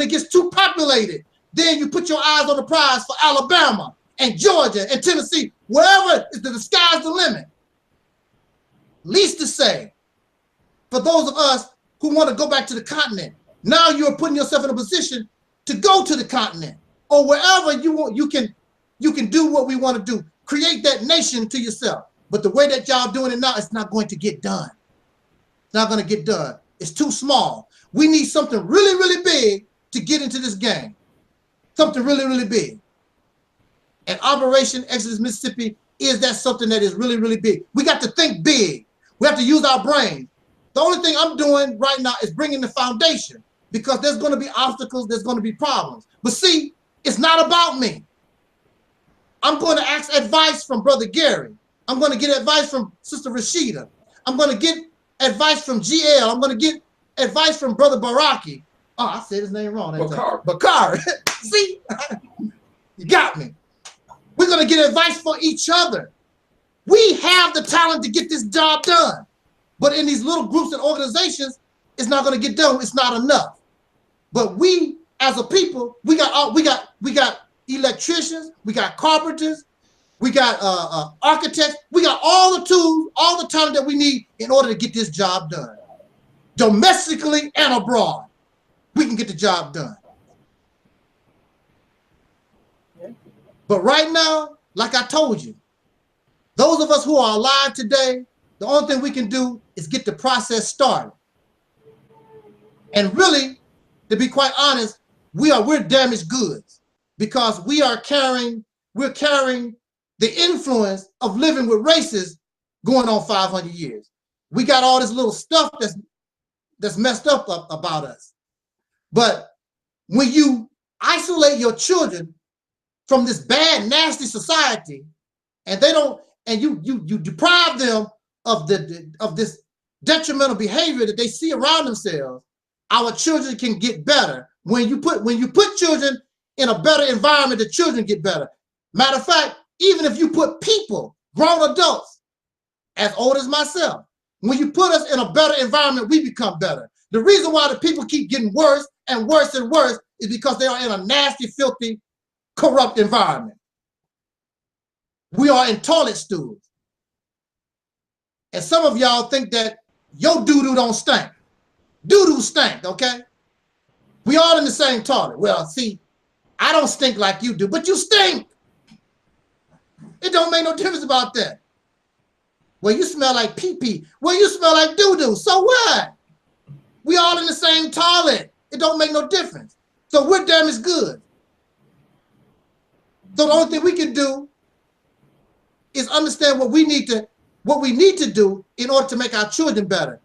it gets too populated, then you put your eyes on the prize for Alabama and Georgia and Tennessee, wherever the sky's the limit. Least to say, for those of us who want to go back to the continent, now you're putting yourself in a position to go to the continent or wherever you want. You can do what we want to do. Create that nation to yourself. But the way that y'all doing it now, it's not going to get done. It's not going to get done. It's too small. We need something really, really big to get into this game. Something really, really big. And Operation Exodus Mississippi is that something that is really, really big. We got to think big. We have to use our brains. The only thing I'm doing right now is bringing the foundation, because there's going to be obstacles, there's going to be problems. But see, it's not about me. I'm going to ask advice from Brother Gary. I'm going to get advice from Sister Rashida. I'm going to get advice from GL. I'm going to get advice from Brother Baraki. Oh, I said his name wrong. Bakar. See, you got me. We're going to get advice for each other. We have the talent to get this job done. But in these little groups and organizations, it's not going to get done. It's not enough. But we, as a people, we got electricians, we got carpenters, we got architects, we got all the tools, all the talent that we need in order to get this job done. Domestically and abroad, we can get the job done. But right now, like I told you, those of us who are alive today, the only thing we can do is get the process started. And really, to be quite honest, we're damaged goods, because we're carrying the influence of living with races going on 500 years. We got all this little stuff that's messed up about us. But when you isolate your children from this bad, nasty society, and they don't, and you deprive them of this detrimental behavior that they see around themselves, our children can get better. When you put children in a better environment, the children get better. Matter of fact, even if you put people, grown adults, as old as myself, when you put us in a better environment, we become better. The reason why the people keep getting worse and worse and worse is because they are in a nasty, filthy, corrupt environment. We are in toilet stools. And some of y'all think that your doo-doo don't stink. Doo-doo stink, okay? We all in the same toilet. Well, see, I don't stink like you do, but you stink. It don't make no difference about that. Well, you smell like pee-pee. Well, you smell like doo-doo. So what? We all in the same toilet. It don't make no difference. So we're damaged goods. So the only thing we can do is understand what we need to do in order to make our children better.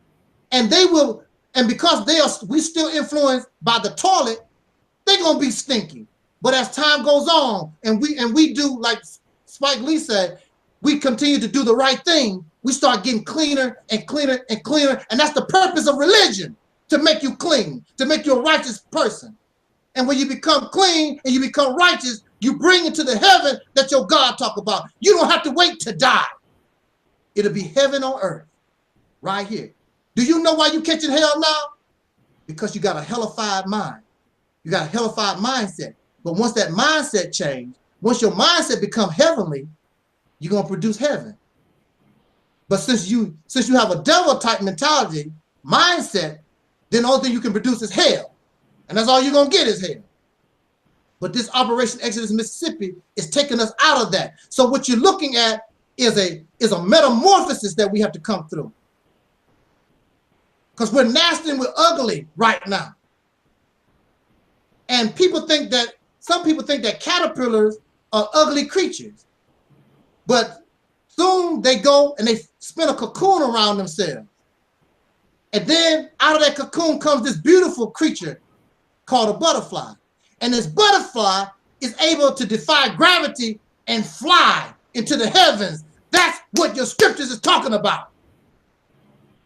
And they will, and because we still influenced by the toilet, they're gonna be stinky. But as time goes on, and we do, like Spike Lee said, we continue to do the right thing, we start getting cleaner and cleaner and cleaner. And that's the purpose of religion, to make you clean, to make you a righteous person. And when you become clean and you become righteous, you bring it to the heaven that your God talk about. You don't have to wait to die. It'll be heaven on earth, right here. Do you know why you catching hell now? Because you got a hellified mind. You got a hellified mindset. But once that mindset change, once your mindset become heavenly, you're gonna produce heaven. But since you have a devil type mentality, mindset, then the only thing you can produce is hell. And that's all you're gonna get is hell. But this Operation Exodus Mississippi is taking us out of that. So what you're looking at is a metamorphosis that we have to come through. Because we're nasty and we're ugly right now. And some people think that caterpillars are ugly creatures. But soon they go and they spin a cocoon around themselves. And then out of that cocoon comes this beautiful creature called a butterfly. And this butterfly is able to defy gravity and fly into the heavens. That's what your scriptures is talking about.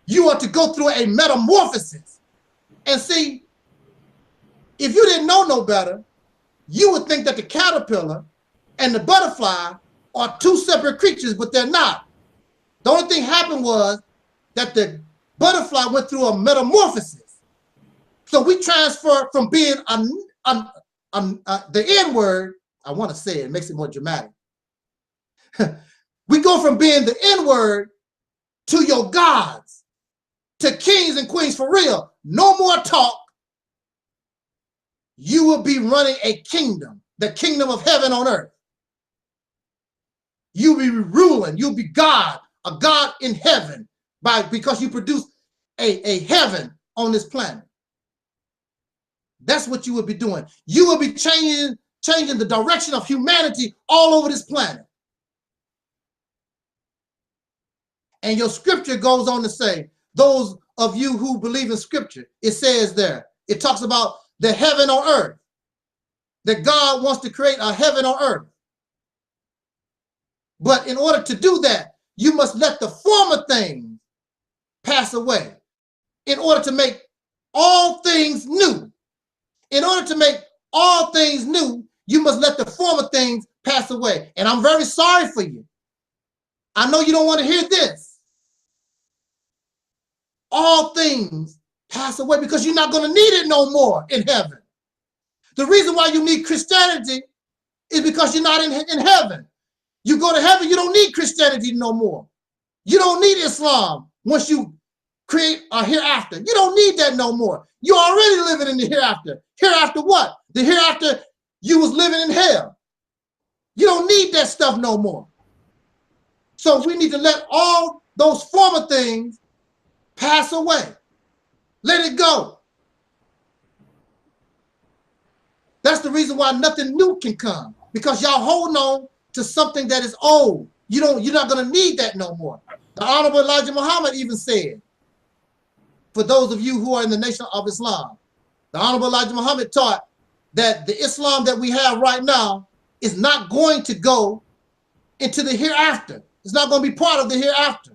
You are to go through a metamorphosis. And see, if you didn't know no better, you would think that the caterpillar and the butterfly are two separate creatures, but they're not. The only thing happened was that the butterfly went through a metamorphosis. So we transfer from being the N word. I want to say it makes it more dramatic. We go from being the N word to your gods, to kings and queens for real. No more talk. You will be running a kingdom, the kingdom of heaven on earth. You'll be ruling. You'll be God, a God in heaven, because you produce a heaven on this planet. That's what you will be doing. You will be changing the direction of humanity all over this planet. And your scripture goes on to say, those of you who believe in scripture, it says there, it talks about the heaven on earth, that God wants to create a heaven on earth. But in order to do that, you must let the former things pass away in order to make all things new. In order to make all things new, you must let the former things pass away. And I'm very sorry for you. I know you don't want to hear this. All things pass away because you're not going to need it no more in heaven. The reason why you need Christianity is because you're not in heaven. You go to heaven, you don't need Christianity no more. You don't need Islam once you create a hereafter. You don't need that no more. You're already living in the hereafter. Hereafter what? The hereafter you was living in hell. You don't need that stuff no more. So we need to let all those former things pass away. Let it go. That's the reason why nothing new can come, because y'all hold on to something that is old. You're not going to need that no more. The Honorable Elijah Muhammad even said, for those of you who are in the Nation of Islam, the Honorable Elijah Muhammad taught that the Islam that we have right now is not going to go into the hereafter. It's not going to be part of the hereafter.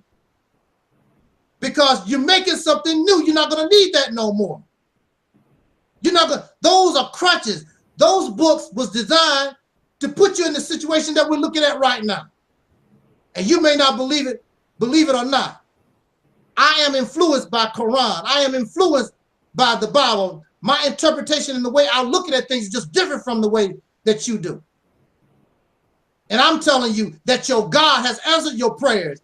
Because you're making something new. You're not going to need that no more. You're not going to, those are crutches. Those books was designed to put you in the situation that we're looking at right now. And you may not believe it or not. I am influenced by Quran. I am influenced by the Bible. My interpretation and the way I look at things is just different from the way that you do. And I'm telling you that your God has answered your prayers.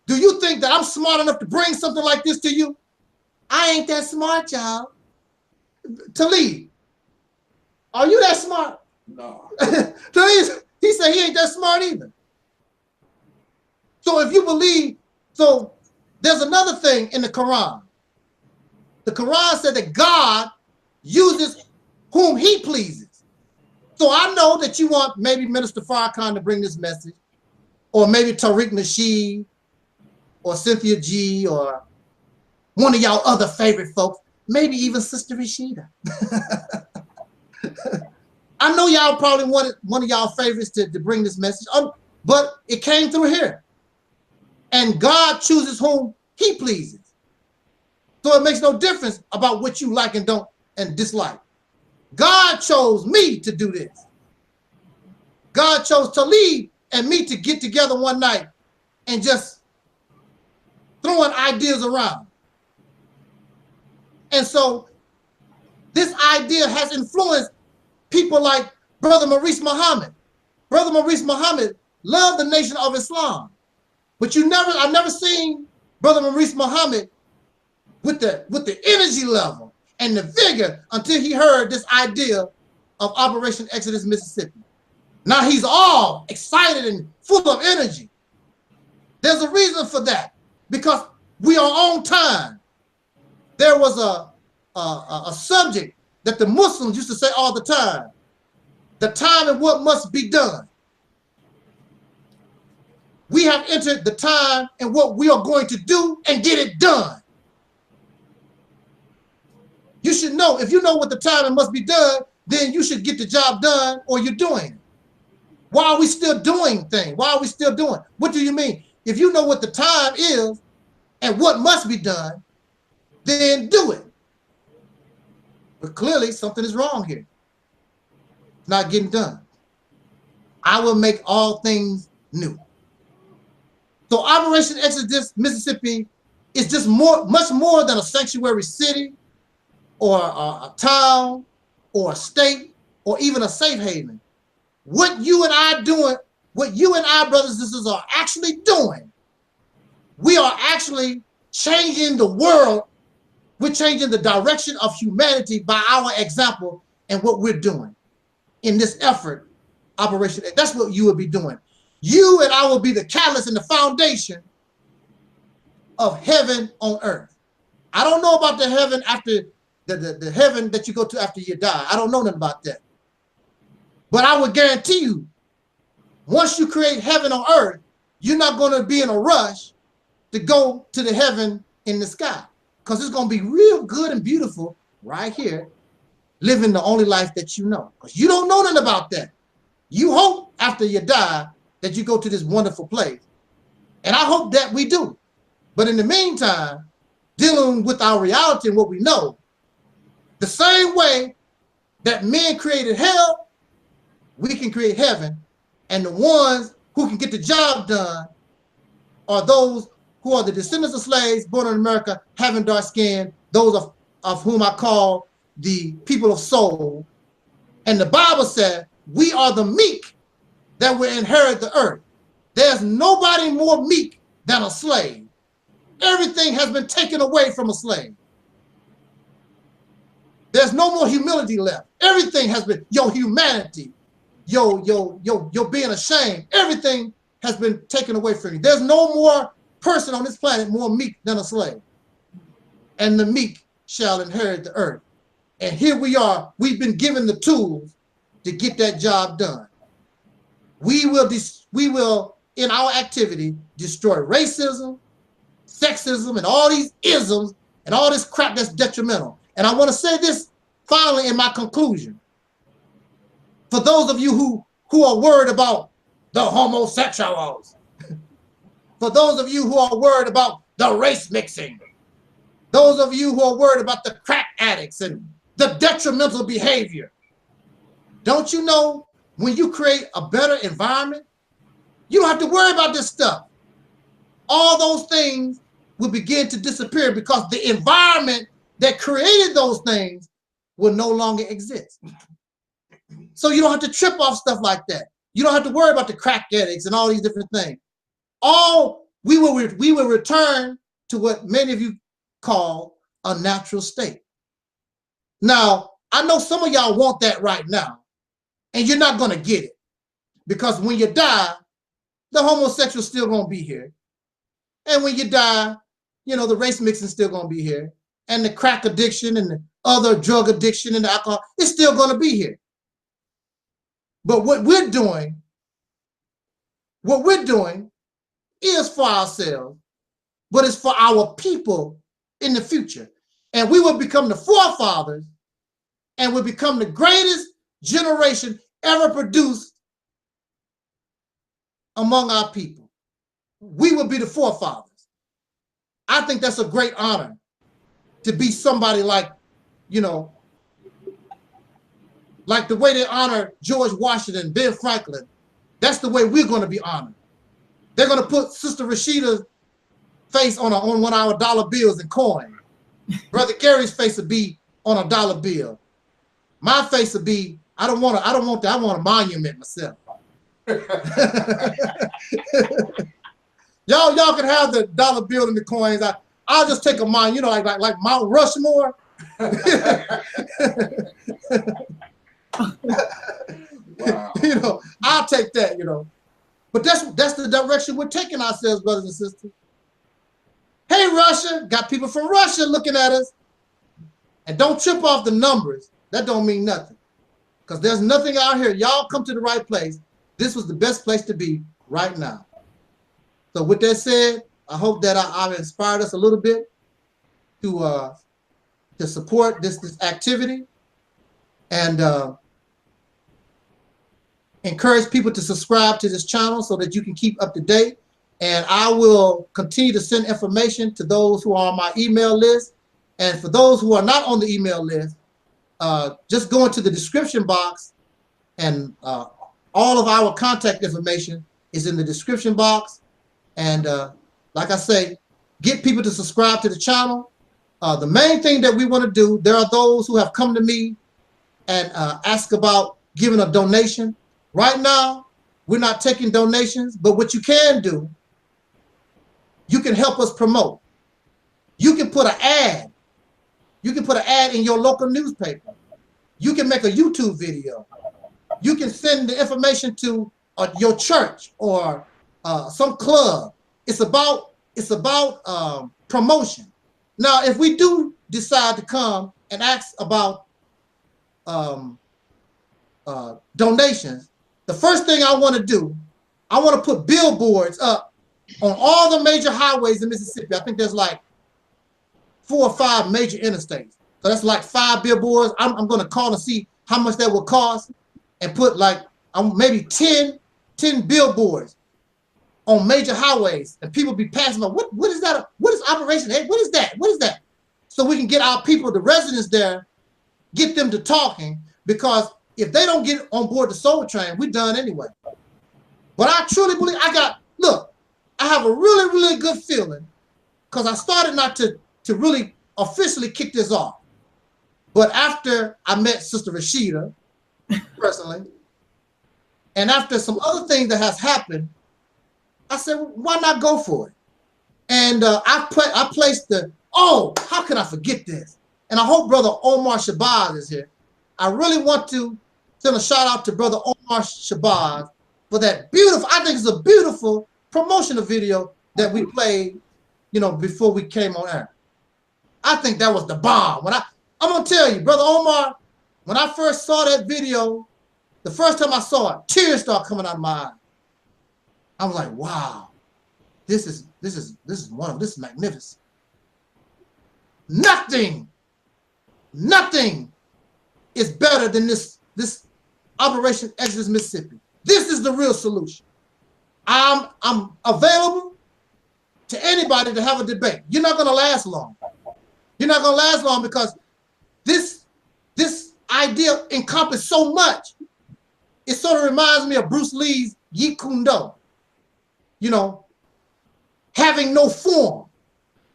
Do you think that I'm smart enough to bring something like this to you? I ain't that smart, y'all. Taalik, are you that smart? No. Taalik, he said he ain't that smart either. So if you believe, so there's another thing in the Quran. The Quran said that God uses whom he pleases. So I know that you want maybe Minister Farrakhan to bring this message, or maybe Tariq Nasheed, or Cynthia G, or one of y'all other favorite folks, maybe even Sister Rashida. I know y'all probably wanted one of y'all favorites to bring this message, but it came through here. And God chooses whom he pleases. So it makes no difference about what you like and don't and dislike. God chose me to do this. God chose Taalik and me to get together one night and just throwing ideas around. And so this idea has influenced people like Brother Maurice Muhammad. Brother Maurice Muhammad loved the Nation of Islam. But I've never seen Brother Maurice Muhammad with the energy level and the vigor until he heard this idea of Operation Exodus Mississippi. Now he's all excited and full of energy. There's a reason for that, because we are on time. There was a subject that the Muslims used to say all the time: the time and what must be done. We have entered the time and what we are going to do and get it done. You should know, if you know what the time and must be done, then you should get the job done, or you're doing it. Why are we still doing things? Why are we still doing? What do you mean? If you know what the time is and what must be done, then do it. But clearly something is wrong here. It's not getting done. I will make all things new. So Operation Exodus Mississippi is just much more than a sanctuary city or a town or a state or even a safe haven. What you and I doing, what you and I, brothers and sisters, are actually doing, we are actually changing the world. We're changing the direction of humanity by our example and what we're doing in this effort, Operation. That's what you will be doing. You and I will be the catalyst and the foundation of heaven on earth. I don't know about the heaven after the heaven that you go to after you die. I don't know nothing about that. But I would guarantee you, once you create heaven on earth, you're not going to be in a rush to go to the heaven in the sky, because it's going to be real good and beautiful right here, living the only life that you know, because you don't know nothing about that. You hope after you die that you go to this wonderful place. And I hope that we do. But in the meantime, dealing with our reality and what we know, the same way that men created hell, we can create heaven. And the ones who can get the job done are those who are the descendants of slaves born in America, having dark skin, those of whom I call the people of soul. And the Bible said, we are the meek that will inherit the earth. There's nobody more meek than a slave. Everything has been taken away from a slave. There's no more humility left. Everything has been, your humanity, your being ashamed, everything has been taken away from you. There's no more person on this planet more meek than a slave. And the meek shall inherit the earth. And here we are, we've been given the tools to get that job done. We will, in our activity, destroy racism, sexism, and all these isms, and all this crap that's detrimental. And I want to say this finally in my conclusion. For those of you who are worried about the homosexuals, for those of you who are worried about the race mixing, those of you who are worried about the crack addicts and the detrimental behavior, don't you know when you create a better environment, you don't have to worry about this stuff. All those things will begin to disappear because the environment that created those things will no longer exist. So you don't have to trip off stuff like that. You don't have to worry about the crack addicts and all these different things. We will return to what many of you call a natural state. Now, I know some of y'all want that right now, and you're not going to get it, because when you die, the homosexual is still going to be here. And when you die, you know, the race mixing is still going to be here. And the crack addiction and the other drug addiction and the alcohol is still going to be here. But what we're doing is for ourselves, but it's for our people in the future. And we will become the forefathers and will become the greatest generation ever produced among our people. We will be the forefathers. I think that's a great honor to be somebody like, you know, like the way they honor George Washington, Ben Franklin. That's the way we're going to be honored. They're going to put Sister Rashida's face on one of our dollar bills and coin. Brother Gary's face will be on a dollar bill. My face will be, I don't want that. I want a monument myself. Y'all can have the dollar bill and the coins. I'll just take a monument, you know, like Mount Rushmore. Wow. You know, I'll take that, you know. But that's the direction we're taking ourselves, brothers and sisters. Hey, Russia, got people from Russia looking at us. And don't trip off the numbers. That don't mean nothing. Because there's nothing out here. Y'all come to the right place. This was the best place to be right now. So with that said, I hope that I've inspired us a little bit to support this activity, and encourage people to subscribe to this channel so that you can keep up to date. And I will continue to send information to those who are on my email list. And for those who are not on the email list, just go into the description box, and all of our contact information is in the description box. And like I say, get people to subscribe to the channel. The main thing that we want to do, there are those who have come to me and ask about giving a donation. Right now, we're not taking donations, but what you can do, you can help us promote. You can put an ad. You can put an ad in your local newspaper. You can make a YouTube video. You can send the information to your church or some club. It's about promotion. Now, if we do decide to come and ask about donations, the first thing I want to do, I want to put billboards up on all the major highways in Mississippi. I think there's like 4 or 5 major interstates. So that's like 5 billboards. I'm going to call and see how much that will cost and put like maybe 10 billboards on major highways, and people be passing by. What is that? What is Operation? Hey, what is that? What is that? So we can get our people, the residents there, get them to talking, because if they don't get on board the soul train, we're done anyway. But I truly believe look, I have a really, really good feeling, because I started not to really officially kick this off. But after I met Sister Rashida personally, and after some other things that has happened, I said, well, why not go for it? And I placed how can I forget this? And I hope Brother Omar Shabazz is here. I really want to send a shout out to Brother Omar Shabazz for that beautiful, I think it's a beautiful promotional video that we played, before we came on air. I think that was the bomb. I'm gonna tell you, Brother Omar, when I first saw that video, the first time I saw it, tears started coming out of my eyes. I was like, wow, this is magnificent. Nothing is better than this Operation Exodus Mississippi. This is the real solution. I'm available to anybody to have a debate. You're not gonna last long. You're not gonna last long, because this idea encompasses so much. It sort of reminds me of Bruce Lee's Yeet Kune Do. Having no form.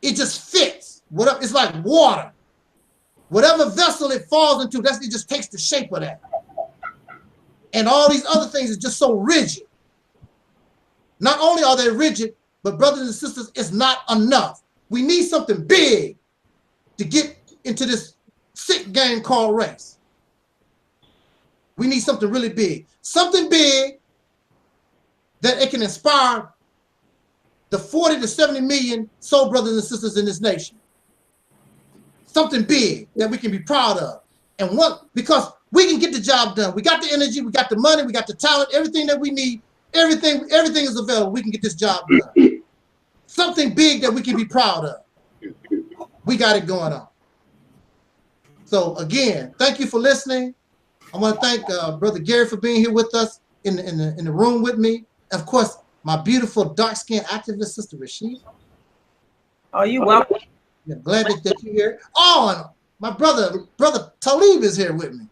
It just fits. It's like water. Whatever vessel it falls into, it just takes the shape of that. And all these other things is just so rigid. Not only are they rigid, but brothers and sisters, it's not enough. We need something big to get into this sick game called race. We need something really big. Something big that it can inspire the 40 to 70 million soul brothers and sisters in this nation. Something big that we can be proud of. And because we can get the job done. We got the energy, we got the money, we got the talent, everything that we need, everything is available. We can get this job done. Something big that we can be proud of. We got it going on. So again, thank you for listening. I want to thank Brother Gary for being here with us in the room with me. Of course, my beautiful dark-skinned activist sister Rashida. Oh, you welcome. Yeah, glad that you're here. Oh, and my brother Taalik is here with me.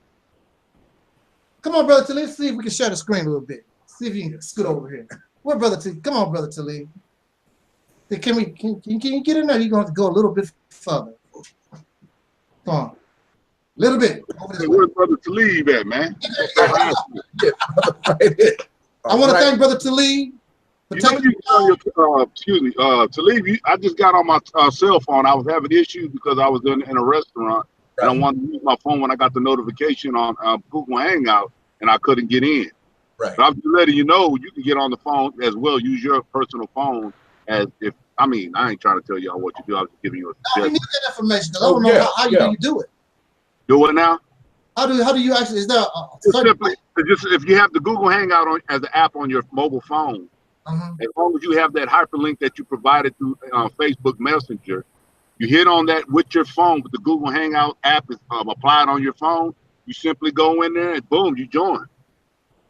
Come on, Brother Taalik. See if we can share the screen a little bit. See if you can scoot over here. Where, Brother Taalik? Come on, Brother Taalik. Can you get in there? You're going to have to go a little bit further. Come on. A little bit. Where's Brother Taalik at, man? I want to thank Brother Taalik. Taalik, I just got on my cell phone. I was having issues because I was in a restaurant, and I wanted to use my phone when I got the notification on Google Hangout, and I couldn't get in. Right. But I'm just letting you know you can get on the phone as well. Use your personal phone I ain't trying to tell y'all what to do. I was just giving you a suggestion. No, we need that information. I don't know how you do it. Do what now? How do you actually? Is there if you have the Google Hangout as an app on your mobile phone, as long as you have that hyperlink that you provided through Facebook Messenger, you hit on that with your phone. With the Google Hangout app is applied on your phone. You simply go in there and boom, you join.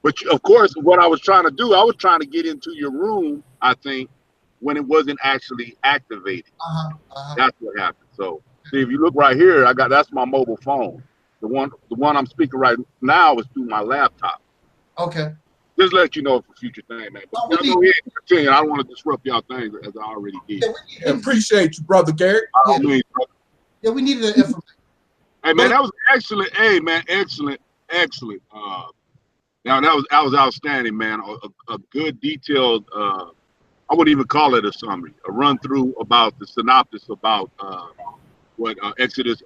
But of course, what I was trying to do, I was trying to get into your room. I think when it wasn't actually activated. That's what happened. So see, if you look right here, that's my mobile phone. The one I'm speaking right now is through my laptop. Okay. Just let you know for future thing, man. But go ahead and continue. I don't want to disrupt y'all things as I already did. Appreciate you, Brother Gary. Yeah, we needed that information. Hey man, that was excellent. Hey man, excellent. Now that was outstanding, man. A good detailed. I wouldn't even call it a summary. A run through about the synopsis about what Exodus,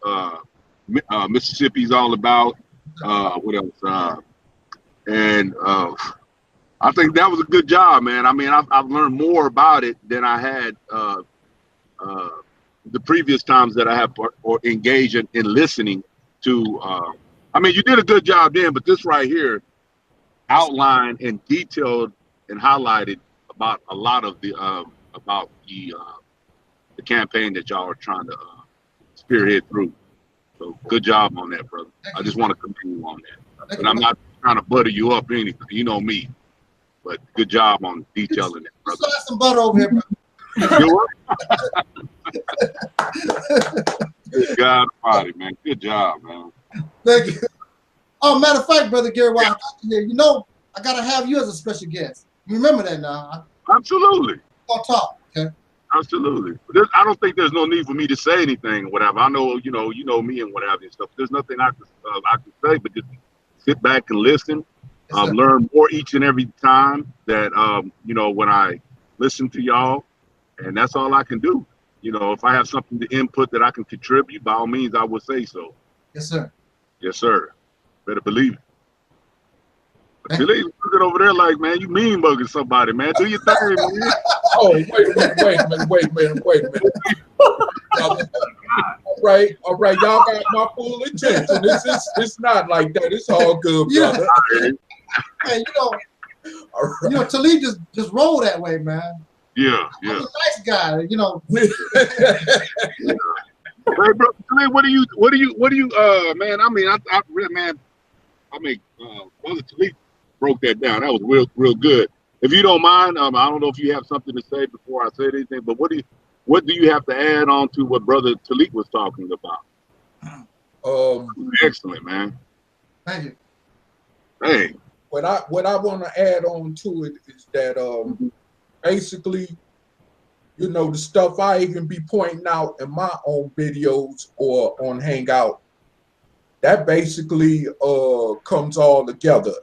Mississippi is all about. What else? And I think that was a good job, man. I mean, I've learned more about it than I had the previous times that I have or engaged in listening to. I mean, you did a good job then, but this right here outlined and detailed and highlighted about a lot of the the campaign that y'all are trying to spearhead through. So good job on that, brother. I just want to continue on that. And I'm not trying to butter you up or anything. You know me. But good job on detailing it, brother. Slide some butter over here, brother. Good God Almighty, man. Good job, man. Thank you. Oh, matter of fact, Brother Gary, while I got you here, you know, I got to have you as a special guest. You remember that now? Absolutely. I'll talk, okay? Absolutely. I don't think there's no need for me to say anything or whatever. I know, you know me and whatever and stuff. There's nothing I can say, but just sit back and listen. Yes, learn more each and every time that, you know, when I listen to y'all, and that's all I can do. You know, if I have something to input that I can contribute, by all means, I would say so. Yes, sir. Yes, sir. Better believe it. But Taalik looking over there like, man, you mean bugging somebody, man. Do your thing, man. Oh, wait a minute. All right, y'all got my full attention. It's not like that. It's all good, brother. Hey, you know, Taalik just roll that way, man. Yeah. I'm a nice guy, you know. Hey, bro, Taalik, what do you man, I mean, Brother Taalik broke that down. That was real good. If you don't mind, I don't know if you have something to say before I say anything, but what do you have to add on to what Brother Taalik was talking about? Excellent, man. Thank you. Hey. What I want to add on to it is that basically, you know, the stuff I even be pointing out in my own videos or on Hangout, that basically comes all together,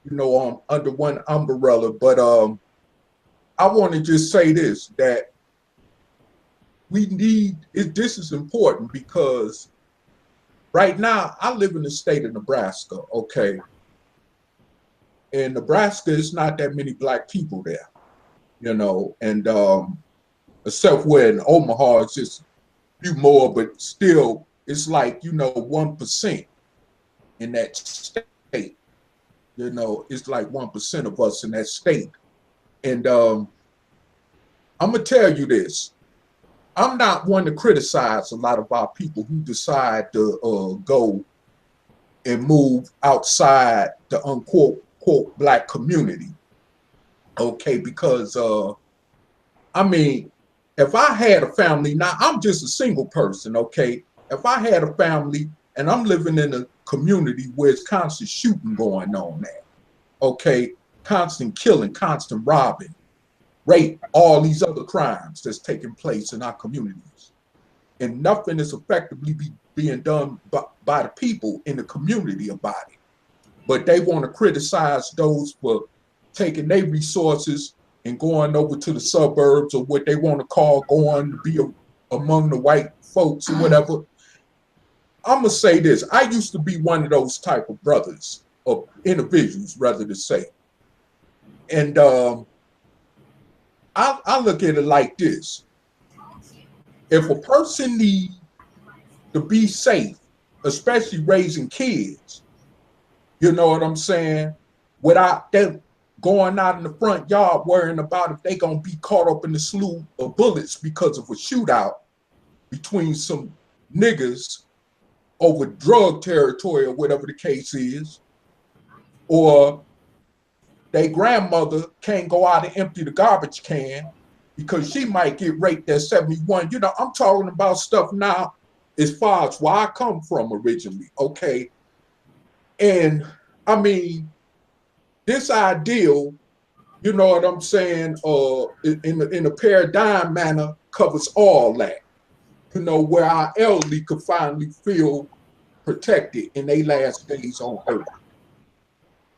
you know, under one umbrella. But I want to just say this, that this is important because right now I live in the state of Nebraska, okay? In Nebraska, it's not that many black people there, you know, and except where in Omaha, it's just a few more, but still, it's like, you know, 1% in that state. You know, it's like 1% of us in that state. And I'm gonna tell you this. I'm not one to criticize a lot of our people who decide to go and move outside the unquote quote black community. Okay, because I mean, if I had a family, now I'm just a single person, okay? If I had a family and I'm living in a community where it's constant shooting going on there, okay? Constant killing, constant robbing, rape, all these other crimes that's taking place in our communities. And nothing is effectively being done by the people in the community about it. But they want to criticize those for taking their resources and going over to the suburbs or what they want to call going to be among the white folks or whatever. I'm going to say this. I used to be one of those type of brothers or individuals, rather to say. And I look at it like this. If a person needs to be safe, especially raising kids, you know what I'm saying, without them going out in the front yard worrying about if they gonna be caught up in the slew of bullets because of a shootout between some niggas over drug territory or whatever the case is, or their grandmother can't go out and empty the garbage can because she might get raped at 71. You know, I'm talking about stuff now as far as where I come from originally, okay? And I mean, this ideal, you know what I'm saying, in a paradigm manner covers all that. you know, where our elderly could finally feel protected in their last days on earth,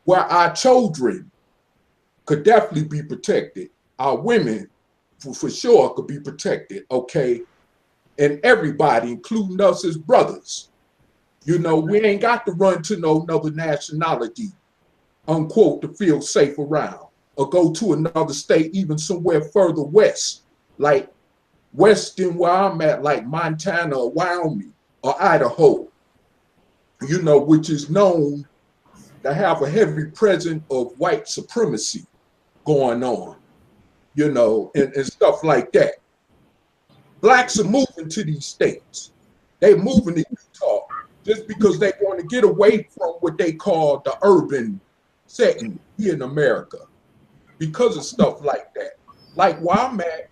where our children could definitely be protected, our women for sure could be protected, okay, and everybody, including us as brothers. You know, we ain't got to run to no another nationality, unquote, to feel safe around, or go to another state, even somewhere further west, like western where I'm at, like Montana or Wyoming or Idaho, you know, which is known to have a heavy presence of white supremacy going on, you know, and stuff like that. Blacks are moving to these states. They're moving to Utah just because they want to get away from what they call the urban setting here in America because of stuff like that. Like where I'm at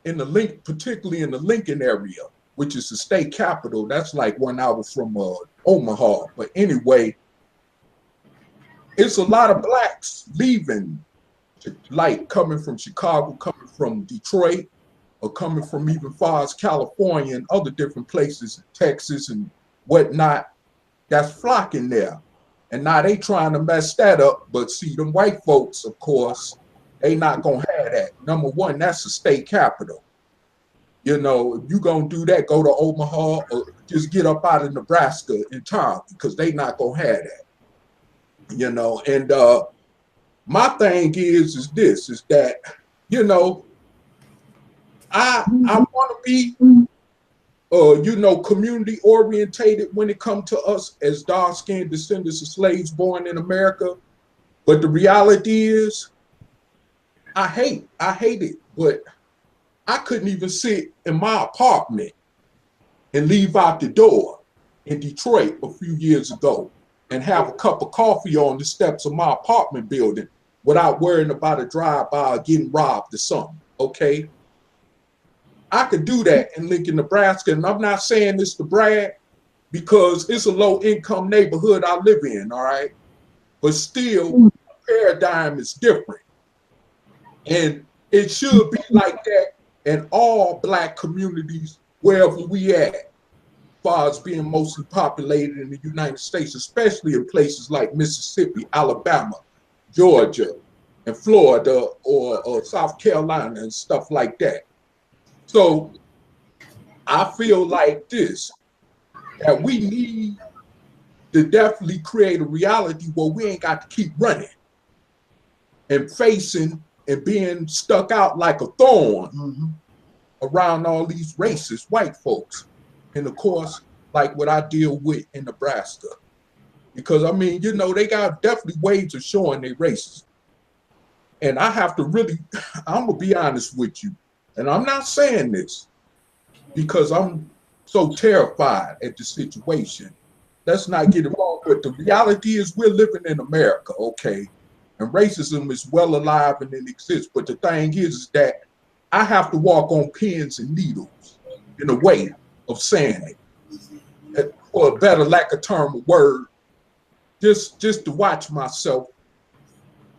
in the Link, particularly in the Lincoln area, which is the state capital. That's like 1 hour from Omaha. But anyway, it's a lot of blacks leaving, like coming from Chicago, coming from Detroit, or coming from even far as California and other different places, Texas and whatnot, that's flocking there. And now they trying to mess that up. But see, them white folks, of course, they not gonna have that. Number one, that's the state capital. You know, if you gonna do that, go to Omaha or just get up out of Nebraska entirely, because they not gonna have that. You know, and my thing is this, is that, you know, I want to be, you know, community orientated when it comes to us as dark-skinned descendants of slaves born in America. But the reality is, I hate it, but I couldn't even sit in my apartment and leave out the door in Detroit a few years ago and have a cup of coffee on the steps of my apartment building without worrying about a drive-by or getting robbed or something, okay? I could do that in Lincoln, Nebraska, and I'm not saying this to brag because it's a low-income neighborhood I live in, all right? But still, the paradigm is different. And it should be like that in all Black communities, wherever we at, as far as being mostly populated in the United States, especially in places like Mississippi, Alabama, Georgia, and Florida, or South Carolina and stuff like that. So I feel like this, that we need to definitely create a reality where we ain't got to keep running and facing and being stuck out like a thorn around all these racist white folks. And of course, like what I deal with in Nebraska. Because I mean, you know, they got definitely ways of showing their racism. And I have to really, I'm gonna be honest with you. And I'm not saying this because I'm so terrified at the situation. Let's not get it wrong, but the reality is we're living in America, okay? And racism is well alive and it exists. But the thing is that I have to walk on pins and needles in a way of saying it, for a better lack of term of word, just to watch myself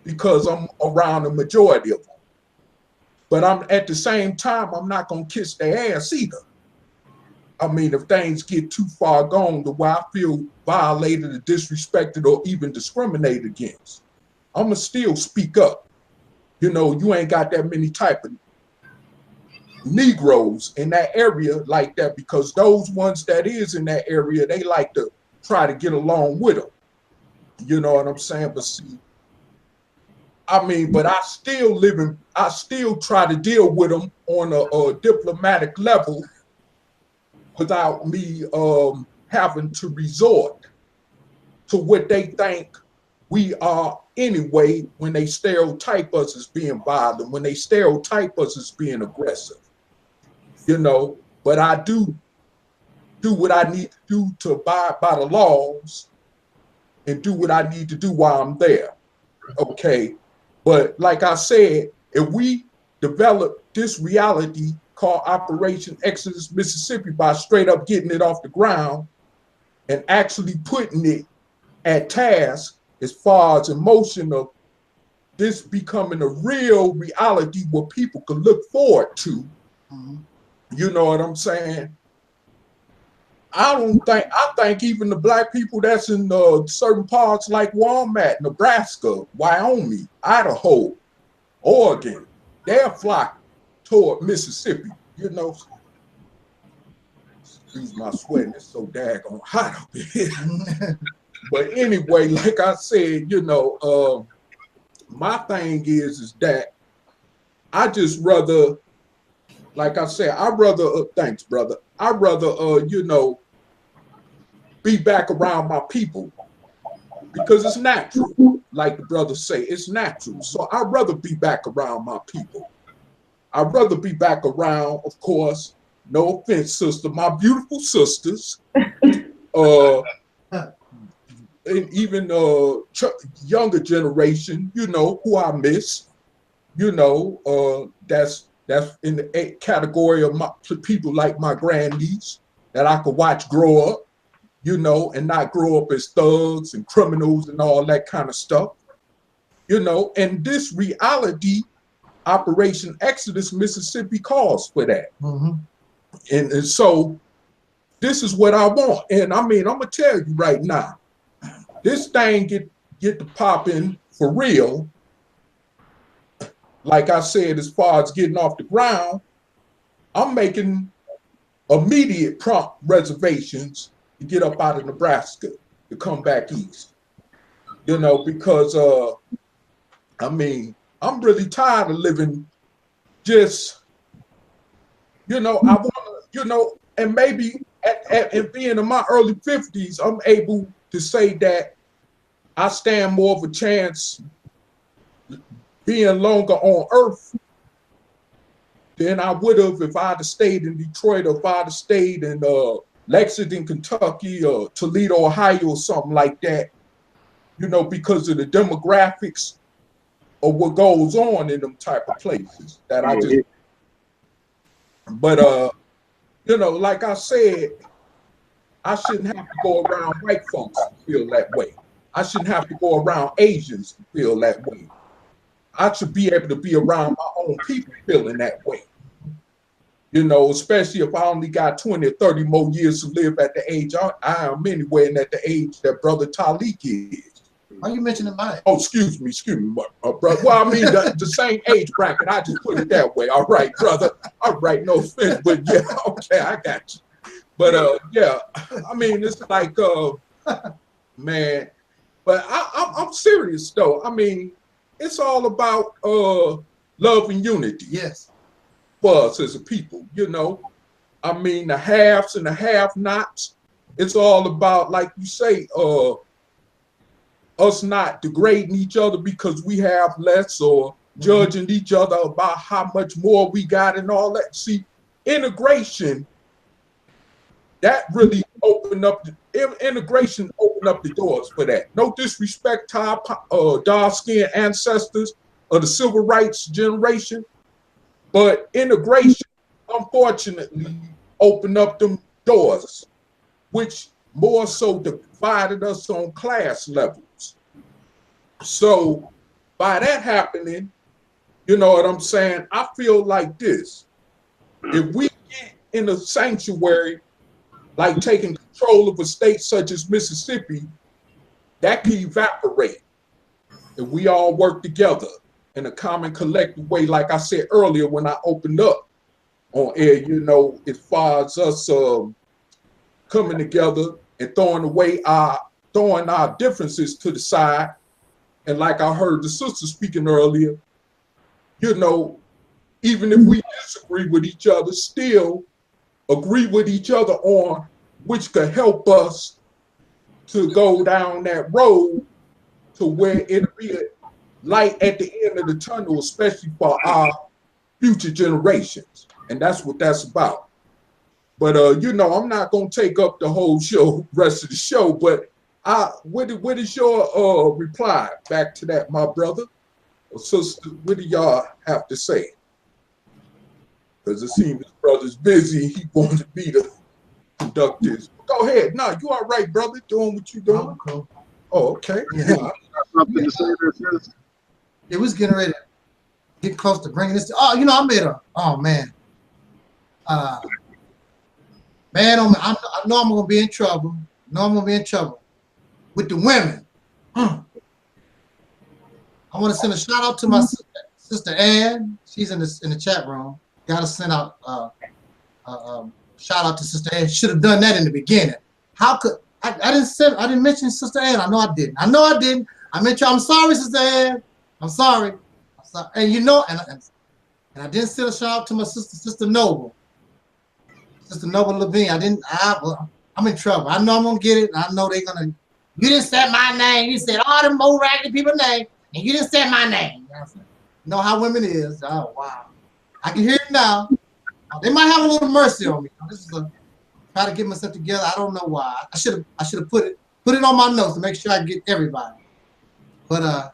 because I'm around the majority of them. But I'm at the same time, I'm not gonna kiss their ass either. I mean, if things get too far gone to where I feel violated or disrespected or even discriminated against, I'm gonna still speak up. You know, you ain't got that many type of Negroes in that area like that, because those ones that is in that area, they like to try to get along with them. You know what I'm saying? But see, I mean, but I still try to deal with them on a diplomatic level without me having to resort to what they think we are anyway when they stereotype us as being violent, when they stereotype us as being aggressive, you know. But I do what I need to do to abide by the laws and do what I need to do while I'm there, okay? But like I said, if we develop this reality called Operation Exodus Mississippi by straight up getting it off the ground and actually putting it at task as far as emotion of this becoming a real reality where people can look forward to, you know what I'm saying? I think even the black people that's in certain parts like Walmart, Nebraska, Wyoming, Idaho, Oregon, they'll flock toward Mississippi, you know. Excuse my sweating, it's so daggone hot up here. But anyway, like I said, you know, my thing is that I just rather, like I said, I'd rather, thanks, brother. I'd rather, you know, be back around my people because it's natural. Like the brothers say, it's natural. So I'd rather be back around my people. I'd rather be back around, of course, no offense, sister, my beautiful sisters, and even younger generation, you know, who I miss, you know, that's in the category of my people like my grannies that I could watch grow up, you know, and not grow up as thugs and criminals and all that kind of stuff, you know, and this reality, Operation Exodus, Mississippi calls for that. Mm-hmm. And so this is what I want. And I mean, I'm gonna tell you right now, this thing get to popping for real. Like I said, as far as getting off the ground, I'm making immediate prompt reservations to get up out of Nebraska to come back east. You know, because I mean, I'm really tired of living just, you know, I want to, you know, and maybe at being in my early 50s, I'm able to say that I stand more of a chance being longer on earth than I would have if I'd have stayed in Detroit or if I'd have stayed in Lexington, Kentucky or Toledo, Ohio or something like that, you know, because of the demographics of what goes on in them type of places that I just, but you know, like I said, I shouldn't have to go around white folks to feel that way. I shouldn't have to go around Asians to feel that way. I should be able to be around my own people feeling that way. You know, especially if I only got 20 or 30 more years to live at the age I am anyway, and at the age that brother Taalik is. Why are you mentioning mine? Oh, excuse me, brother. Well, I mean, the same age bracket. I just put it that way. All right, brother. All right, no offense, but yeah, okay, I got you. But yeah, I mean, it's like, man, but I'm serious though. I mean, it's all about love and unity. Yes. For us as a people, you know. I mean, the haves and the have-nots. It's all about, like you say, us not degrading each other because we have less or judging each other about how much more we got and all that. See, integration, that really opened up, integration opened up the doors for that. No disrespect to our dark-skinned ancestors of the civil rights generation, but integration, unfortunately, opened up them doors, which more so divided us on class levels. So by that happening, you know what I'm saying? I feel like this. If we get in a sanctuary, like taking control of a state such as Mississippi, that can evaporate if we all work together in a common collective way, like I said earlier when I opened up on air, you know, as far as us coming together and throwing our differences to the side. And like I heard the sister speaking earlier, you know, even if we disagree with each other, still agree with each other on which could help us to go down that road to where it'll be a light at the end of the tunnel, especially for our future generations. And that's what that's about. But, you know, I'm not going to take up the whole show, rest of the show, but what is your reply back to that, my brother or sister? What do y'all have to say? Because it seems his brother's busy. He wants to be the conductor. Go ahead. No, you all right, brother, doing what you doing? Oh, cool. Oh, okay. Yeah. Something to say there, sis? It was getting ready to get close to bringing this. Oh, you know, I made a, oh man. Man, I know I'm gonna be in trouble. With the women. I want to send a shout out to my sister Ann. She's in the chat room. Gotta send out shout out to Sister Ann. Should have done that in the beginning. How could I didn't mention Sister Ann. I know I didn't. I'm sorry, Sister Ann. I'm sorry. And you know, and I didn't send a shout out to my Sister Noble. Sister Noble Levine. I'm in trouble. I know I'm gonna get it. I know they're gonna. You didn't say my name. You said all them old raggedy people's name, and you didn't say my name. You know how women is. Oh wow. I can hear it now. They might have a little mercy on me. This is try to get myself together. I don't know why. I should have put it on my notes to make sure I get everybody. But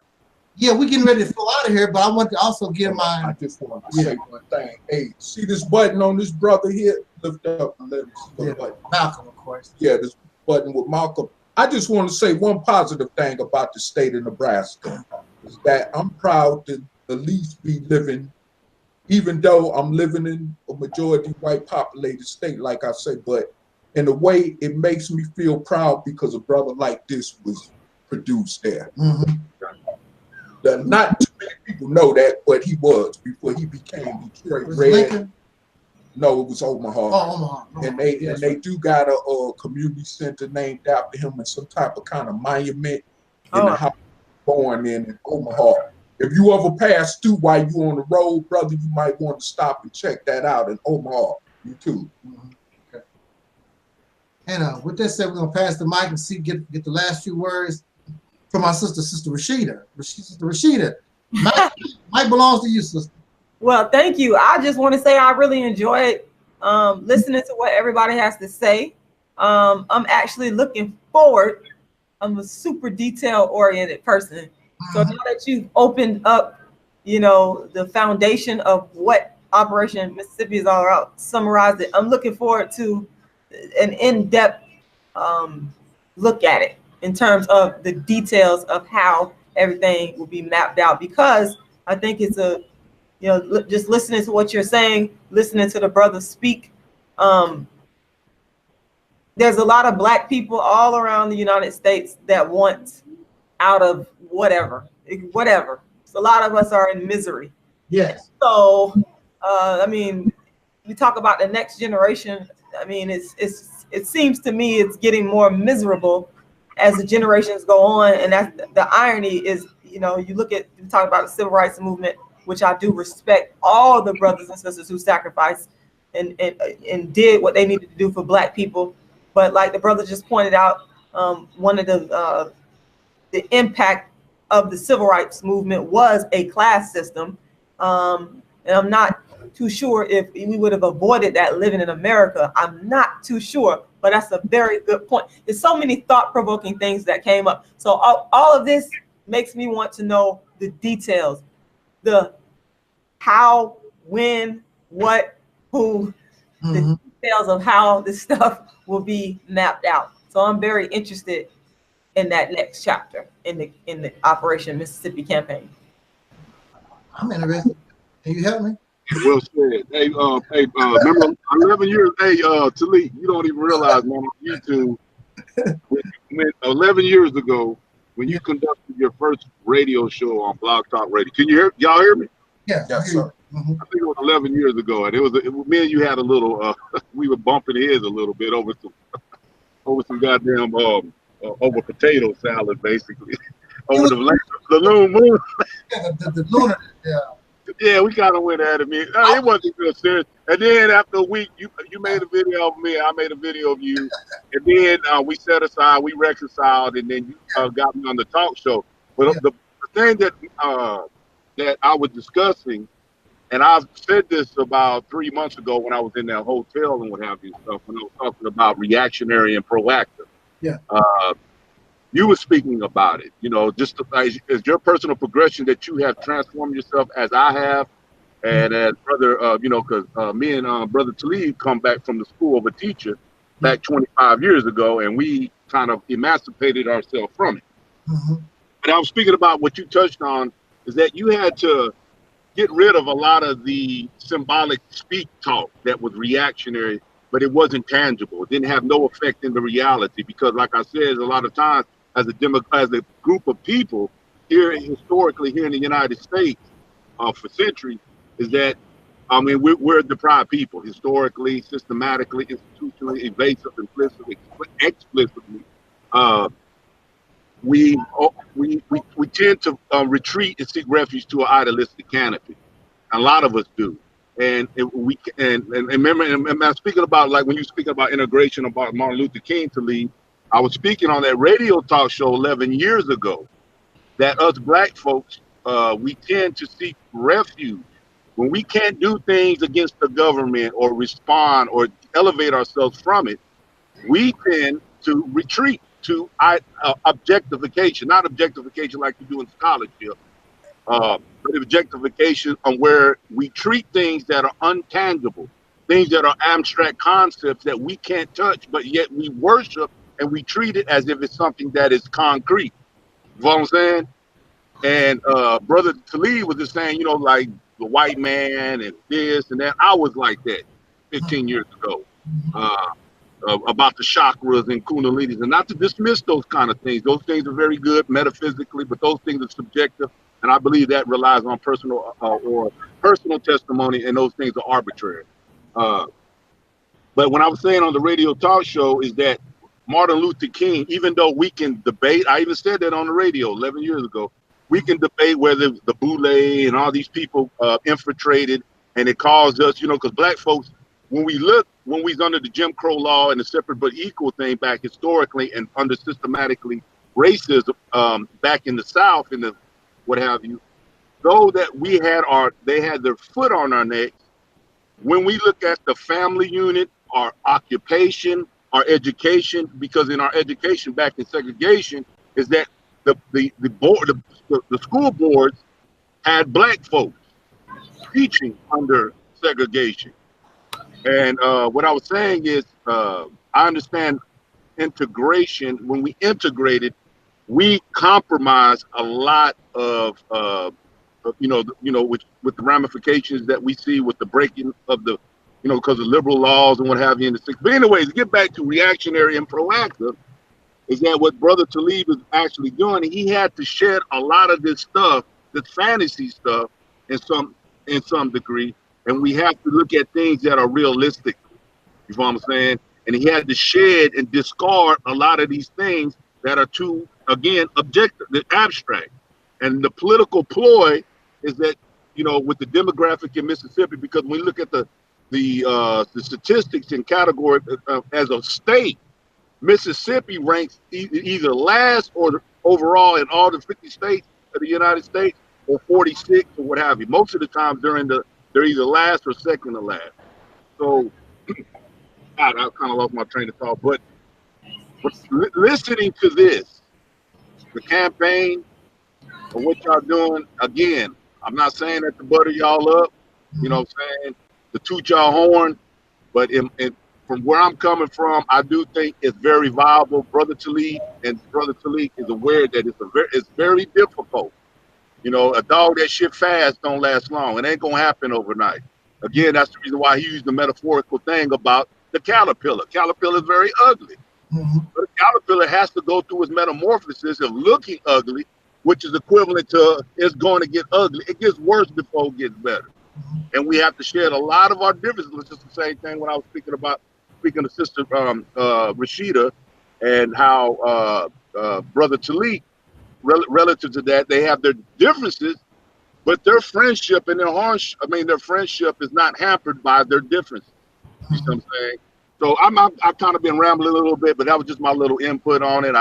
yeah, we're getting ready to flow out of here. But I want to also give my. I just want to say one thing. Hey, see this button on this brother here? Lift up and let me see the button. Malcolm, of course. Yeah, this button with Malcolm. I just want to say one positive thing about the state of Nebraska is that I'm proud to at least be living, even though I'm living in a majority white populated state, like I say, but in a way it makes me feel proud because a brother like this was produced there. Not too many people know that, but he was before he became Detroit Red. Lincoln? No, it was Omaha. Oh, Omaha. And they do got a community center named after him and some type of kind of monument in the house born in Omaha. If you ever pass through while you on the road, brother, you might want to stop and check that out in Omaha. You too. Okay. And with that said, we're gonna pass the mic and get the last few words from my sister Rashida. Sister Rashida, mic belongs to you, sister. Well, thank you. I just want to say I really enjoyed listening to what everybody has to say. I'm actually looking forward. I'm a super detail-oriented person. So now that you've opened up, the foundation of what Operation Mississippi is all about, summarized it, I'm looking forward to an in-depth look at it in terms of the details of how everything will be mapped out, because I think it's just listening to what you're saying, listening to the brothers speak. There's a lot of Black people all around the United States that want out of whatever. So a lot of us are in misery. Yes. So, we talk about the next generation. It seems to me it's getting more miserable as the generations go on. And that's the irony is, you talk about the civil rights movement, which I do respect all the brothers and sisters who sacrificed and did what they needed to do for Black people. But like the brother just pointed out, one of the impact of the civil rights movement was a class system. And I'm not too sure if we would have avoided that living in America. I'm not too sure, but that's a very good point. There's so many thought-provoking things that came up. So all of this makes me want to know the details. The how, when, what, who, the details of how this stuff will be mapped out. So I'm very interested in that next chapter in the Operation Mississippi campaign. I'm interested. Can you help me? Well said. Hey, remember 11 years. Hey, Taalik, you don't even realize, man, on YouTube, when 11 years ago, when you conducted your first radio show on Blog Talk Radio. Can you y'all hear me? Yeah. Yes, sir. I think it was 11 years ago, and me and you had a little. We were bumping heads a little bit over some goddamn over potato salad, basically. Over the lunar moon. Yeah, the lunar. Yeah. Yeah, we kind of went at it. It wasn't real serious. And then after a week, you made a video of me. I made a video of you. And then we set aside, we reconciled, and then you got me on the talk show. But the thing that I was discussing, and I've said this about 3 months ago when I was in that hotel and what have you stuff, when I was talking about reactionary and proactive. Yeah. You were speaking about it, just as your personal progression that you have transformed yourself as I have, and as brother, because me and brother Taalik come back from the school of a teacher back 25 years ago, and we kind of emancipated ourselves from it. But I was speaking about what you touched on is that you had to get rid of a lot of the symbolic speak talk that was reactionary but it wasn't tangible. It didn't have no effect in the reality because, like I said, a lot of times as a group of people here historically here in the United States for centuries is that, I mean, we're a deprived people historically, systematically, institutionally, evasive, implicitly, explicitly. We tend to retreat and seek refuge to an idealistic canopy. A lot of us do. And remember, and I'm speaking about, like when you speaking about integration about Martin Luther King to lead, I was speaking on that radio talk show 11 years ago that us black folks, we tend to seek refuge. When we can't do things against the government or respond or elevate ourselves from it, we tend to retreat to objectification, not objectification like you do in scholarship, but objectification on where we treat things that are untangible, things that are abstract concepts that we can't touch, but yet we worship and we treat it as if it's something that is concrete. You know what I'm saying? And Brother Taalik was just saying, you know, like the white man and this and that. I was like that 15 years ago about the chakras and kundalinis, and not to dismiss those kind of things. Those things are very good metaphysically, but those things are subjective. And I believe that relies on personal or personal testimony, and those things are arbitrary. But when I was saying on the radio talk show is that Martin Luther King, even though we can debate, I even said that on the radio 11 years ago, we can debate whether the Boule and all these people infiltrated, and it caused us, you know, because black folks, when we was under the Jim Crow law and the separate but equal thing back historically and under systematically racism back in the South in the what have you, though that they had their foot on our necks. When we look at the family unit, our occupation, our education, because in our education back in segregation is that the school boards had black folks teaching under segregation. And what I was saying is I understand integration. When we integrated, we compromise a lot of with the ramifications that we see with the breaking of the, you know, because of liberal laws and what have you in the 60s. But anyways, to get back to reactionary and proactive, is that what Brother Taalik was actually doing? He had to shed a lot of this stuff, this fantasy stuff, in some degree, and we have to look at things that are realistic. You know what I'm saying? And he had to shed and discard a lot of these things that are too, again, objective, abstract. And the political ploy is that, you know, with the demographic in Mississippi, because when we look at the statistics and category as a state, Mississippi ranks either last or overall in all the 50 states of the United States, or 46 or what have you. Most of the time they're either last or second to last. So God, I kind of lost my train of thought, but listening to this, the campaign, or what y'all doing, again, I'm not saying that to butter y'all up, you know what I'm saying, to toot y'all horn, but from where I'm coming from, I do think it's very viable. Brother Taalik is aware that it's very difficult. You know, a dog that shit fast don't last long. It ain't gonna happen overnight. Again, that's the reason why he used the metaphorical thing about the caterpillar. Caterpillar is very ugly. Mm-hmm. But a caterpillar has to go through its metamorphosis of looking ugly, which is equivalent to it's going to get ugly. It gets worse before it gets better. Mm-hmm. And we have to shed a lot of our differences. It's just the same thing when I was speaking to Sister Rashida, and how Brother Taalik, relative to that, they have their differences, but their friendship and their friendship is not hampered by their differences. You know what I'm saying? So I've kind of been rambling a little bit, but that was just my little input on it.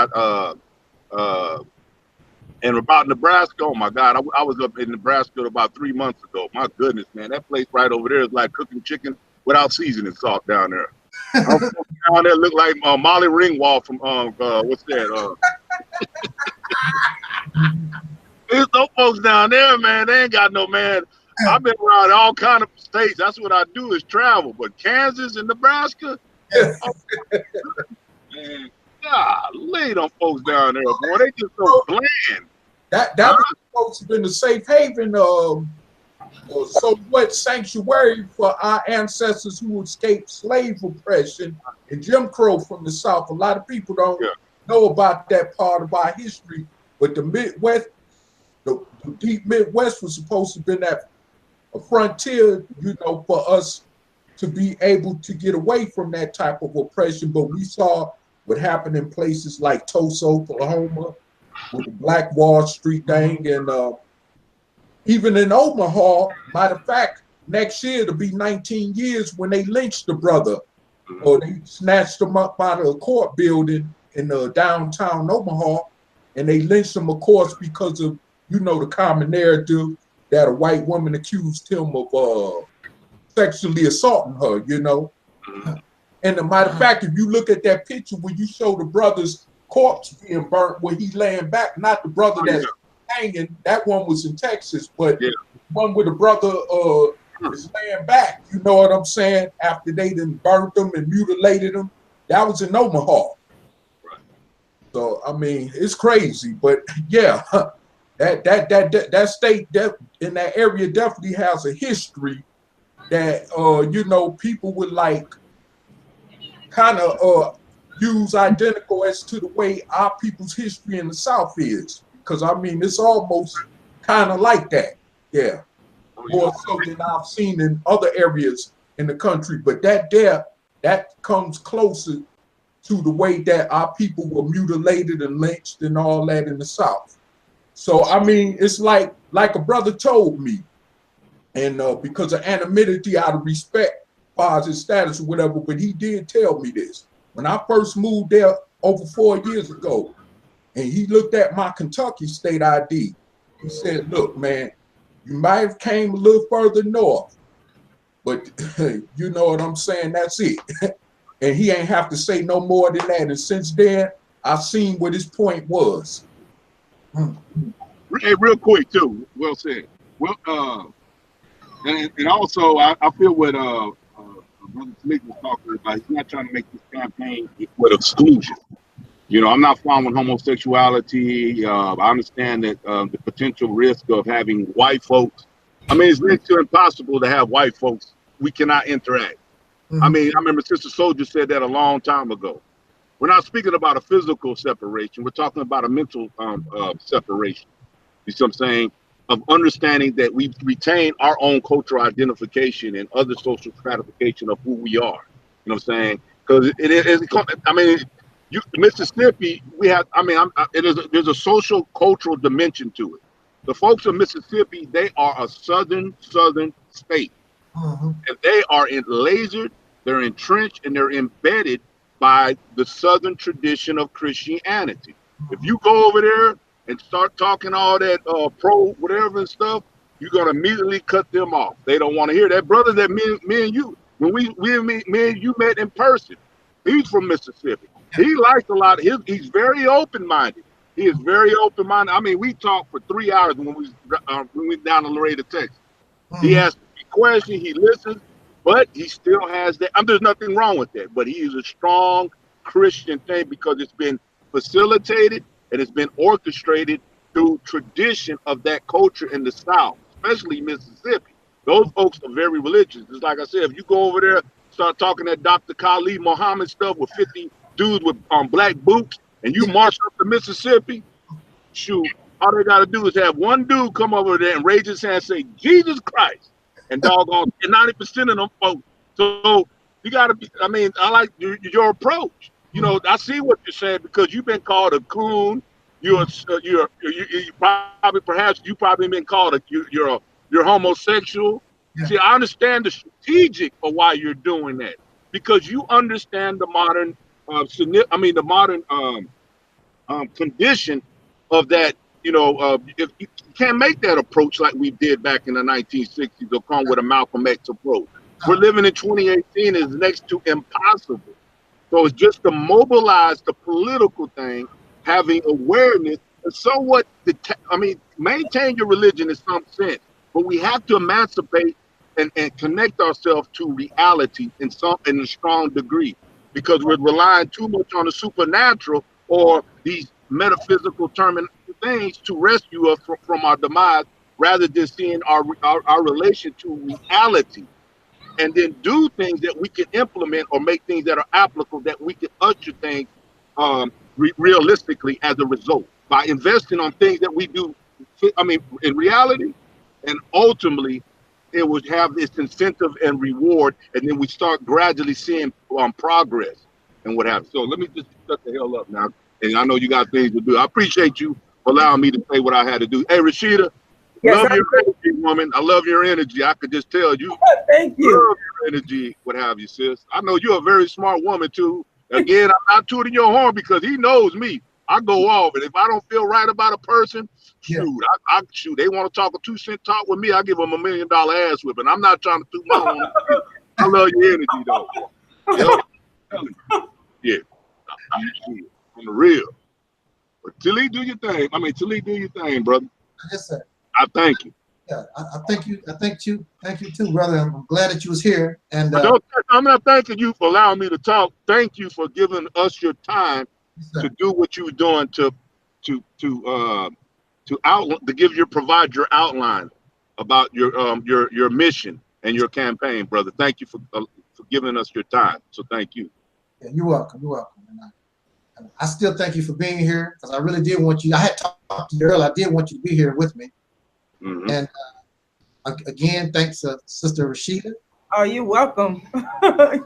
And about Nebraska, oh my God, I was up in Nebraska about 3 months ago. My goodness, man, that place right over there is like cooking chicken without seasoning salt down there. Down there look like Molly Ringwald from what's that? There's no folks down there, man. They ain't got no man. I've been around all kind of states. That's what I do is travel. But Kansas and Nebraska, oh, man, golly, them folks down there, boy, they just so bland. That folks been a safe haven So what sanctuary for our ancestors who escaped slave oppression and Jim Crow from the South? A lot of people don't know about that part of our history, but the Midwest, the deep Midwest was supposed to be that a frontier, you know, for us to be able to get away from that type of oppression. But we saw what happened in places like Tulsa, Oklahoma, with the Black Wall Street thing, and even in Omaha. Matter of fact, next year it'll be 19 years when they lynched the brother, or they snatched him up out of a court building in downtown Omaha, and they lynched him, of course, because of, you know, the common narrative that a white woman accused him of sexually assaulting her, you know. And a matter of fact, if you look at that picture where you show the brother's corpse being burnt, where he's laying back, not the brother that's hanging, that one was in Texas, but the one where the brother is laying back, you know what I'm saying, after they done burnt him and mutilated him, that was in Omaha. So I mean, it's crazy, but yeah, that state in that area definitely has a history that you know, people would like kind of use identical as to the way our people's history in the South is, because I mean, it's almost kind of like that, more so than I've seen in other areas in the country. But that comes closer to the way that our people were mutilated and lynched and all that in the South. So I mean, it's like a brother told me, and because of anonymity, out of respect for his status or whatever, but he did tell me this. When I first moved there over 4 years ago, and he looked at my Kentucky state ID, he said, look, man, you might have came a little further north, but you know what I'm saying, that's it. And he ain't have to say no more than that. And since then, I've seen what his point was. Hey, real quick too, well said. Well, and also I feel what Brother Taalik was talking about. He's not trying to make this campaign with exclusion. You know, I'm not following homosexuality. I understand that the potential risk of having white folks. I mean, it's next to impossible to have white folks. We cannot interact. I mean, I remember Sister Soldier said that a long time ago. We're not speaking about a physical separation. We're talking about a mental separation. You see what I'm saying? Of understanding that we retain our own cultural identification and other social stratification of who we are. You know what I'm saying? Because it is, I mean, Mississippi, we have, I mean, there's a social cultural dimension to it. The folks of Mississippi, they are a southern state. And they are lasered, they're entrenched, and they're embedded by the southern tradition of Christianity. If you go over there and start talking all that pro whatever and stuff, you're gonna immediately cut them off. They don't want to hear that. Brother that me and you, when me and you met in person, he's from Mississippi. He likes a lot of he's very open-minded. He is very open-minded. I mean, we talked for 3 hours when we went down to Laredo, Texas. He asked me questions, he listens, but he still has that. There's nothing wrong with that, but he is a strong Christian thing because it's been facilitated and it's been orchestrated through tradition of that culture in the South, especially Mississippi. Those folks are very religious. It's like I said, if you go over there, start talking that Dr. Khalid Muhammad stuff with 50 dudes with black boots, and you march up to Mississippi, shoot, all they got to do is have one dude come over there and raise his hand and say, Jesus Christ, and doggone, and 90% of them folks. So you got to be, I mean, I like your approach. You know, I see what you're saying because you've been called a coon. You're probably been called you're homosexual. Yeah. See, I understand the strategic of why you're doing that because you understand the modern, condition of that. You know, if you can't make that approach like we did back in the 1960s, or come with a Malcolm X approach. We're living in 2018 is next to impossible. So it's just to mobilize the political thing, having awareness, and somewhat, maintain your religion in some sense, but we have to emancipate and connect ourselves to reality in a strong degree, because we're relying too much on the supernatural or these metaphysical things to rescue us from our demise rather than seeing our relation to reality, and then do things that we can implement or make things that are applicable, that we can usher things realistically as a result, by investing on things that we do, I mean, in reality, and ultimately it would have this incentive and reward, and then we start gradually seeing progress and what have you. So let me just shut the hell up now, and I know you got things to do. I appreciate you for allowing me to say what I had to do. Hey, Rashida, love your energy, woman. I love your energy. I could just tell you. Thank you. Love your energy, what have you, sis. I know you're a very smart woman too. Again, I'm not tooting your horn because he knows me. I go off, and if I don't feel right about a person, shoot, I shoot. They want to talk a 2-cent talk with me, I give them $1 million ass whipping. I'm not trying to toot my horn. I love your energy though. Yeah, on the real. But Taalik, do your thing. I mean, Taalik, do your thing, brother. Yes, sir. I thank you. Yeah, I thank you. I thank you. Thank you too, brother. I'm glad that you was here. And I'm not thanking you for allowing me to talk. Thank you for giving us your time to do what you're doing to provide your outline about your mission and your campaign, brother. Thank you for giving us your time. So thank you. Yeah, you're welcome. You're welcome. And I still thank you for being here, because I really did want you. I had talked to you earlier. I did want you to be here with me. Mm-hmm. And again, thanks, Sister Rashida. Oh, you're welcome.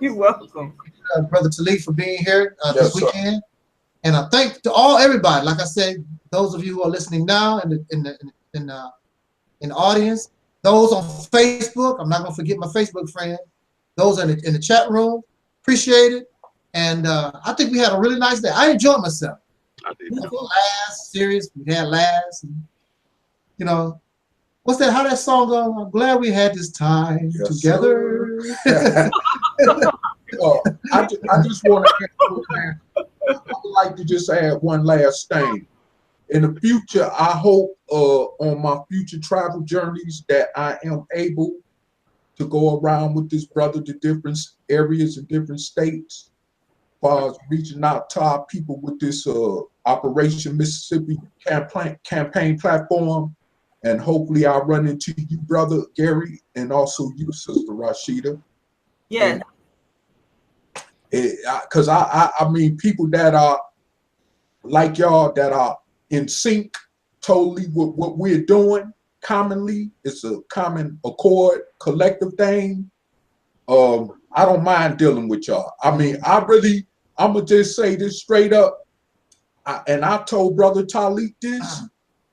You're welcome. Brother Taalik, for being here this weekend. And I thank to everybody. Like I said, those of you who are listening now in the audience, those on Facebook. I'm not gonna forget my Facebook friends. Those in the chat room, appreciate it. And I think we had a really nice day. I enjoyed myself. I did. Last series we had last, and, you know, what's that? How that song go? I'm glad we had this time together. I just want to. I would like to just add one last thing. In the future, I hope on my future travel journeys that I am able to go around with this brother to different areas and different states, as far as reaching out to our people with this Operation Mississippi campaign platform. And hopefully I'll run into you, brother Gary, and also you, Sister Rashida. Yeah. Because I mean, people that are like y'all, that are in sync totally with what we're doing commonly. It's a common accord, collective thing. I don't mind dealing with y'all. I mean, I'm gonna just say this straight up. And I told Brother Taalik this,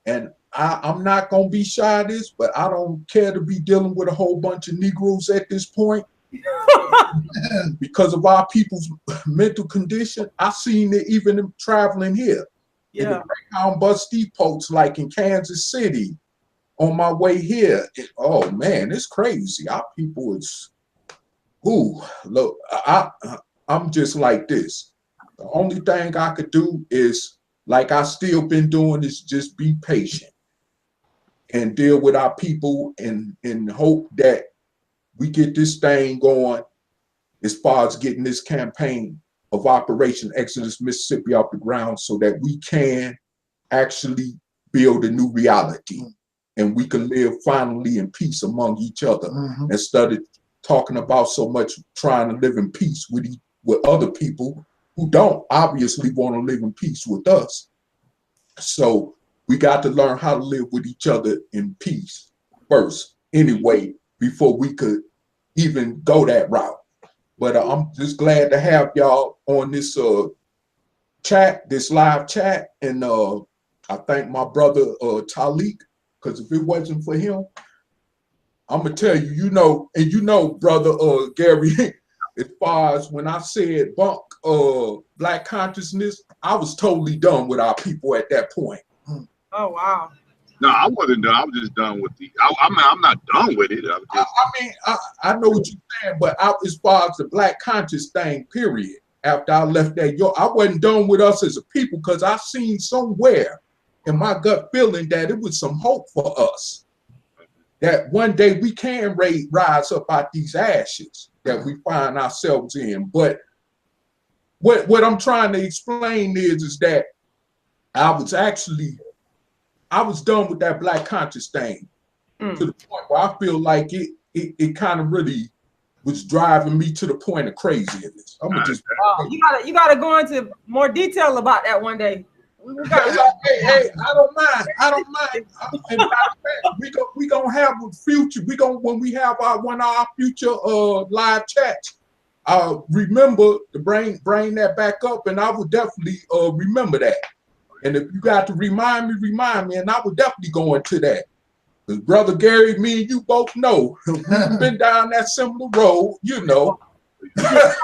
and I'm not gonna be shy of this, but I don't care to be dealing with a whole bunch of Negroes at this point. Because of our people's mental condition. I've seen it even in traveling here. In the Greyhound bus depots, like in Kansas City, on my way here. Oh man, it's crazy. Our people is, look, I'm just like this. The only thing I could do is, like I still been doing, is just be patient and deal with our people and hope that we get this thing going as far as getting this campaign of Operation Exodus Mississippi off the ground, so that we can actually build a new reality and we can live finally in peace among each other, instead of talking about so much trying to live in peace with other people who don't obviously want to live in peace with us. So we got to learn how to live with each other in peace first anyway, before we could even go that route. But I'm just glad to have y'all on this chat, this live chat. And I thank my brother Taalik, because if it wasn't for him, I'm gonna tell you, you know, brother Gary, as far as when I said bunk black consciousness, I was totally done with our people at that point. Oh wow. No, I wasn't done. I was just done with I'm not done with it. I know what you're saying, but as far as the black conscious thing, period, after I left that, I wasn't done with us as a people, because I seen somewhere in my gut feeling that it was some hope for us. That one day we can rise up out these ashes that we find ourselves in. But what I'm trying to explain is that I was done with that black conscious thing. to the point where I feel like it kind of really was driving me to the point of craziness. I'm gonna just you gotta go into more detail about that one day. Hey, I don't mind. And matter of fact, we gonna have a future. When we have one of our future live chats. Remember to bring that back up, and I would definitely remember that. And if you got to remind me, and I would definitely go into that. Because Brother Gary, me and you both know we've been down that similar road, you know. I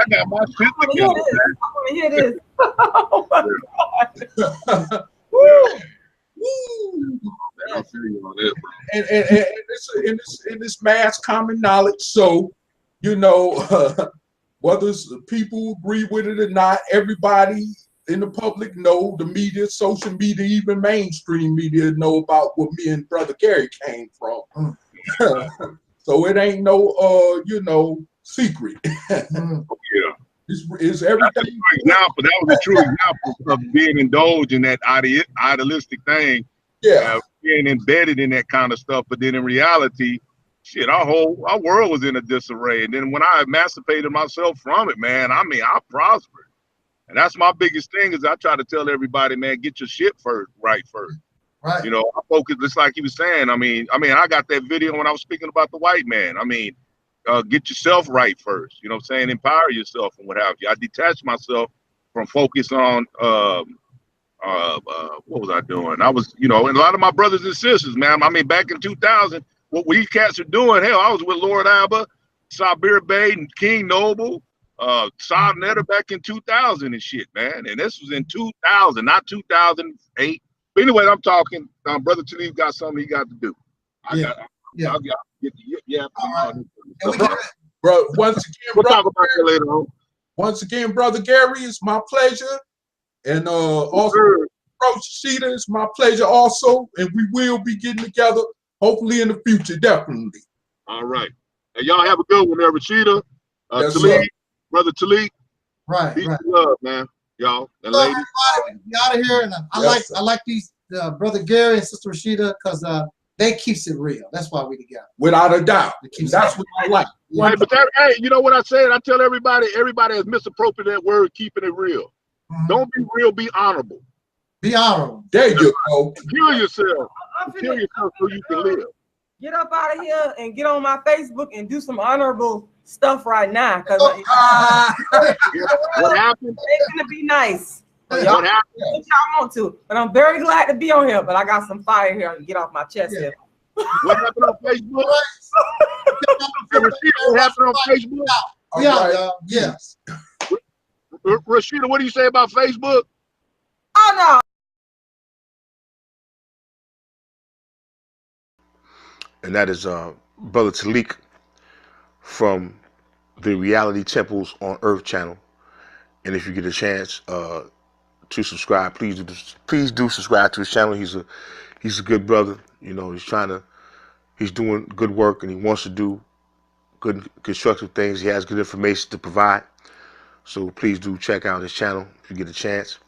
got my shit together. I want to hear this. Oh my God. I feel you on this, bro. And it's mass common knowledge. So, you know, whether people agree with it or not, everybody in the public know, the media, social media, even mainstream media know about what me and Brother Gary came from. So it ain't no, you know, secret. Yeah. It's everything. That was a true example of being indulged in that idealistic thing. Yeah. Being embedded in that kind of stuff. But then in reality, shit, our world was in a disarray. And then when I emancipated myself from it, man, I mean, I prospered. And that's my biggest thing is I try to tell everybody, man, get your shit right first. Right. You know, I focus just like he was saying. I mean, I got that video when I was speaking about the white man. I mean, get yourself right first. You know what I'm saying? Empower yourself and what have you. I detached myself from focus on what was I doing? I was, you know, and a lot of my brothers and sisters, man. I mean, back in 2000, what we cats are doing, hell, I was with Lord Abba, Sabir Bey, and King Noble, Saad Netter back in 2000 and shit, man. And this was in 2000, not 2008. But anyway, I'm talking. Brother Taalik got something he got to do. Bro, once again, we'll talk about that later on. Once again, Brother Gary, it's my pleasure. And also, Bro Sheeta, it's my pleasure also. And we will be getting together, hopefully in the future, definitely. All right. And y'all have a good one there, Rashida. Yes, Taalik, Brother Taalik. Right. Peace and love, man. Y'all, and ladies. Be out of here. And I like these Brother Gary and Sister Rashida because they keeps it real. That's why we together. Without a doubt. That's what I like. Right, but hey, you know what I said? I tell everybody has misappropriated that word, keeping it real. Don't be real, be honorable. Be honorable. There you go. Kill yourself. Kill yourself so you can live. Get up out of here and get on my Facebook and do some honorable stuff right now. Because what happened? It's gonna be nice. What Y'all happened? y'all want to, but I'm very glad to be on here. But I got some fire here and get off my chest here. What happened on Facebook? What happened on Facebook? Yes. Rashida, what do you say about Facebook? Oh no. And that is Brother Taalik from the Reality Temples on Earth channel. And if you get a chance to subscribe, please do subscribe to his channel. He's a good brother. You know, he's doing good work and he wants to do good constructive things. He has good information to provide. So please do check out his channel if you get a chance.